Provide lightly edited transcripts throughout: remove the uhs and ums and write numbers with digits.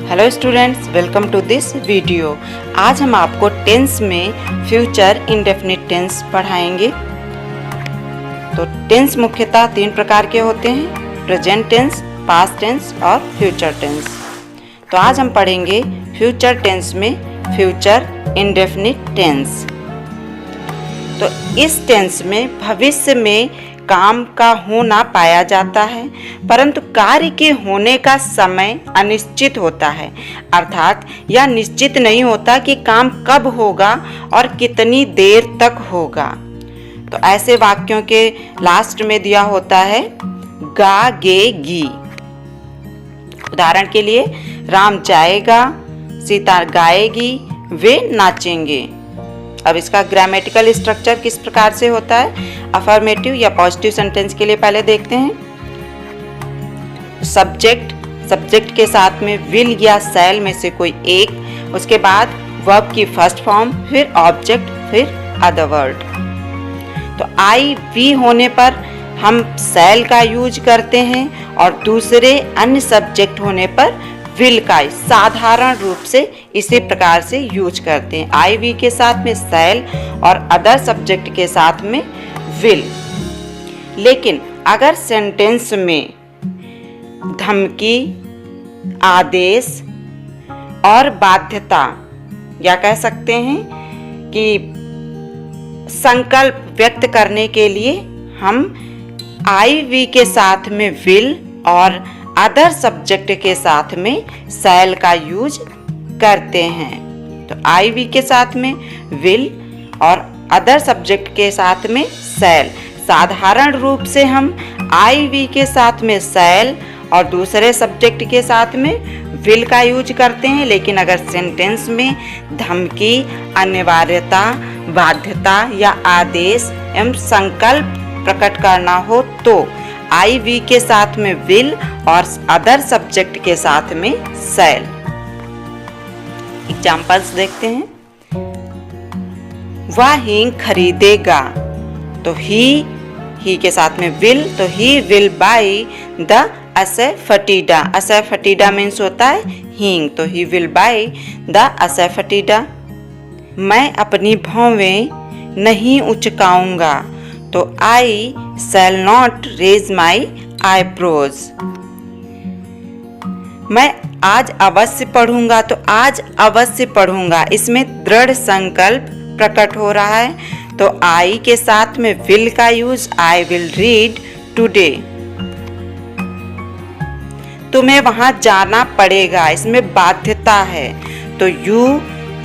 Hello students, welcome to this video. आज हम आपको टेंस में फ्यूचर इंडेफिनिट टेंस पढ़ाएंगे। तो टेंस मुख्यतः 3 प्रकार के होते हैं: प्रेजेंट टेंस, पास्ट टेंस और फ्यूचर टेंस। तो आज हम पढ़ेंगे फ्यूचर टेंस में फ्यूचर इंडेफिनिट टेंस। तो इस टेंस में भविष्य में काम का होना पाया जाता है, परंतु कार्य के होने का समय अनिश्चित होता है। अर्थात यह निश्चित नहीं होता कि काम कब होगा और कितनी देर तक होगा। तो ऐसे वाक्यों के लास्ट में दिया होता है गा गे गी। उदाहरण के लिए, राम जाएगा, सीता गाएगी, वे नाचेंगे। अब इसका ग्रामेटिकल स्ट्रक्चर किस प्रकार से होता है, अफर्मेटिव या पॉजिटिव सेंटेंस के लिए पहले देखते हैं। सब्जेक्ट के साथ में विल या शैल में से कोई एक, उसके बाद वर्ब की फर्स्ट फॉर्म, फिर ऑब्जेक्ट, फिर अदर वर्ड। तो आई वी होने पर हम शैल का यूज करते हैं और दूसरे अन्य सब्जेक्ट होने पर विल का साधारण रूप से इसी प्रकार से यूज करते हैं। आई वी के साथ में शैल और अदर सब्जेक्ट के साथ में विल। लेकिन अगर सेंटेंस में धमकी, आदेश और बाध्यता, या कह सकते हैं कि संकल्प व्यक्त करने के लिए हम आई वी के साथ में विल और अदर सब्जेक्ट के साथ में शैल का यूज करते हैं। तो आई वी के साथ में विल और अदर सब्जेक्ट के साथ में शैल। साधारण रूप से हम आई वी के साथ में शैल और दूसरे सब्जेक्ट के साथ में विल का यूज करते हैं। लेकिन अगर सेंटेंस में धमकी, अनिवार्यता, बाध्यता या आदेश एवं संकल्प प्रकट करना हो तो आई वी के साथ में विल और अदर सब्जेक्ट के साथ में शैल। एग्जाम्पल्स देखते हैं। वह हींग खरीदेगा, तो ही के साथ में विल, तो he will buy the asafoetida. Asafoetida means होता है हींग, तो he will buy the asafoetida. मैं अपनी भौवें नहीं उचकाऊंगा, तो I shall not raise my eyebrows. मैं आज अवश्य पढ़ूंगा, तो आज अवश्य पढ़ूंगा, इसमें दृढ़ संकल्प प्रकट हो रहा है। तो आई के साथ में विल का use, I will read today. तुम्हें वहां जाना पड़ेगा, इसमें बाध्यता है, तो यू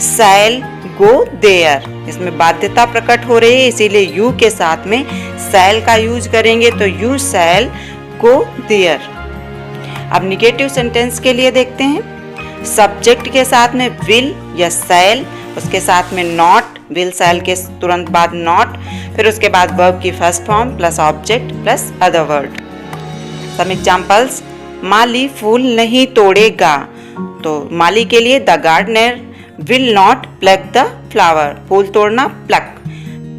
शैल गो देयर। इसमें बाध्यता प्रकट हो रही है, इसीलिए यू के साथ में शैल का यूज करेंगे, तो यू शैल गो देयर। अब निगेटिव सेंटेंस के लिए देखते हैं। सब्जेक्ट के साथ में विल या शैल, उसके साथ में नॉट, विल शैल के तुरंत बाद नॉट, फिर उसके बाद वर्ब की first form plus object plus other word. Some examples. माली फूल नहीं तोड़ेगा, तो माली के लिए the gardener will not pluck the flower. फूल तोड़ना, प्लक।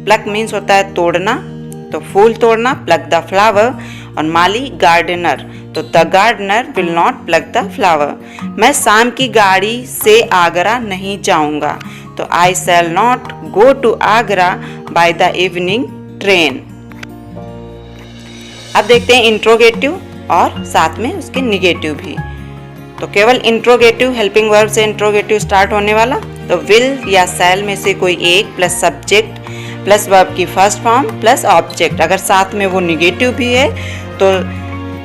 प्लक मीन्स होता है तोड़ना, तो फूल तोड़ना, प्लक द फ्लावर। और माली गार्डनर, तो the gardener will not pluck the flower. मैं शाम की गाड़ी से आगरा नहीं जाऊंगा, तो I shall not go to Agra by the evening train. अब देखते हैं इंट्रोगेटिव और साथ में उसके निगेटिव भी। तो केवल इंट्रोगेटिव, हेल्पिंग वर्ब से इंट्रोगेटिव स्टार्ट होने वाला, तो विल या शैल में से कोई एक प्लस सब्जेक्ट प्लस वर्ब की फर्स्ट फॉर्म प्लस ऑब्जेक्ट। अगर साथ में वो निगेटिव भी है तो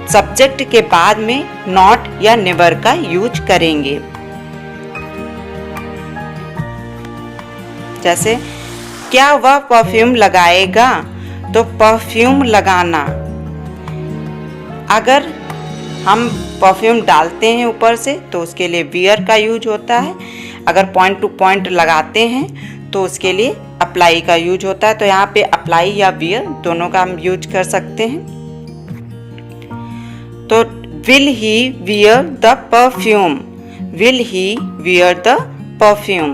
सब्जेक्ट के बाद में नॉट या नेवर का यूज करेंगे। जैसे, क्या वह परफ्यूम लगाएगा, तो परफ्यूम लगाना। अगर हम परफ्यूम डालते हैं ऊपर से तो उसके लिए वियर का यूज होता है। अगर पॉइंट टू पॉइंट लगाते हैं तो उसके लिए अप्लाई का यूज होता है। तो यहाँ पे अप्लाई या वियर दोनों का हम यूज कर सकते हैं। तो will he wear the perfume, will he wear the perfume.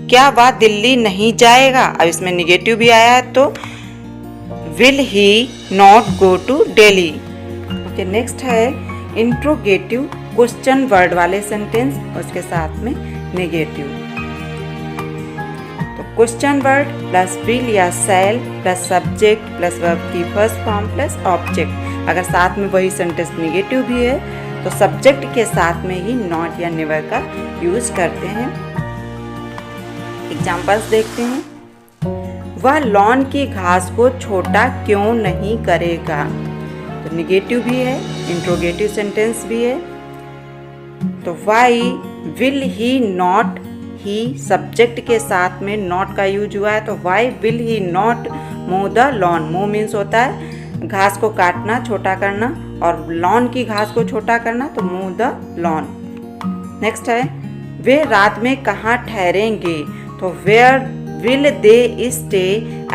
क्या वह दिल्ली नहीं जाएगा, अब इसमें निगेटिव भी आया है, तो will he not go to Delhi. Okay, next है इंट्रोगेटिव क्वेश्चन वर्ड वाले सेंटेंस, उसके साथ में नेगेटिव। तो क्वेश्चन वर्ड प्लस विल या शैल प्लस सब्जेक्ट प्लस वर्ब की फर्स्ट फॉर्म प्लस ऑब्जेक्ट। अगर साथ में वही सेंटेंस नेगेटिव भी है तो सब्जेक्ट के साथ में ही नॉट या नेवर का यूज करते हैं। एग्जाम्पल्स देखते हैं। वह लॉन की घास को छोटा क्यों नहीं करेगा? तो निगेटिव भी है, इंट्रोगेटिव सेंटेंस भी है। तो why will he not, he subject के साथ में नॉट का यूज हुआ है, तो why will he not mow the lawn. Mow means होता है घास को काटना, छोटा करना, और लॉन की घास को छोटा करना, तो मो द लॉन। नेक्स्ट है वे रात में कहाँ ठहरेंगे? तो where will they stay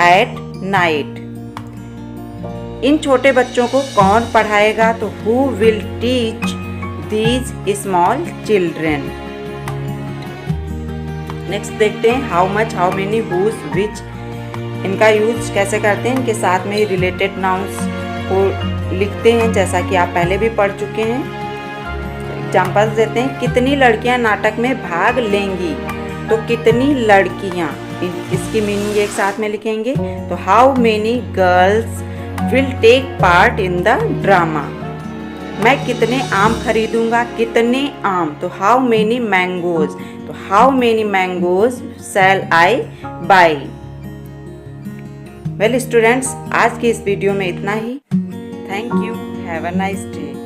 at night. इन छोटे बच्चों को कौन पढ़ाएगा? तो who will teach these small children. Next देखते हैं how much, how many, whose, which. इनका यूज कैसे करते हैं? इनके साथ में रिलेटेड नाउन्स को लिखते हैं, जैसा कि आप पहले भी पढ़ चुके हैं। एग्जाम्पल्स देते हैं। कितनी लड़कियां नाटक में भाग लेंगी? तो कितनी लड़कियां, इसकी मीनिंग एक साथ में लिखेंगे। तो how many girls will take part in the drama. मैं कितने आम खरीदूंगा? कितने आम, तो हाउ मेनी मैंगोज। तो how many mangoes shall I buy. Well students, आज की इस वीडियो में इतना ही। Thank you, have a nice day.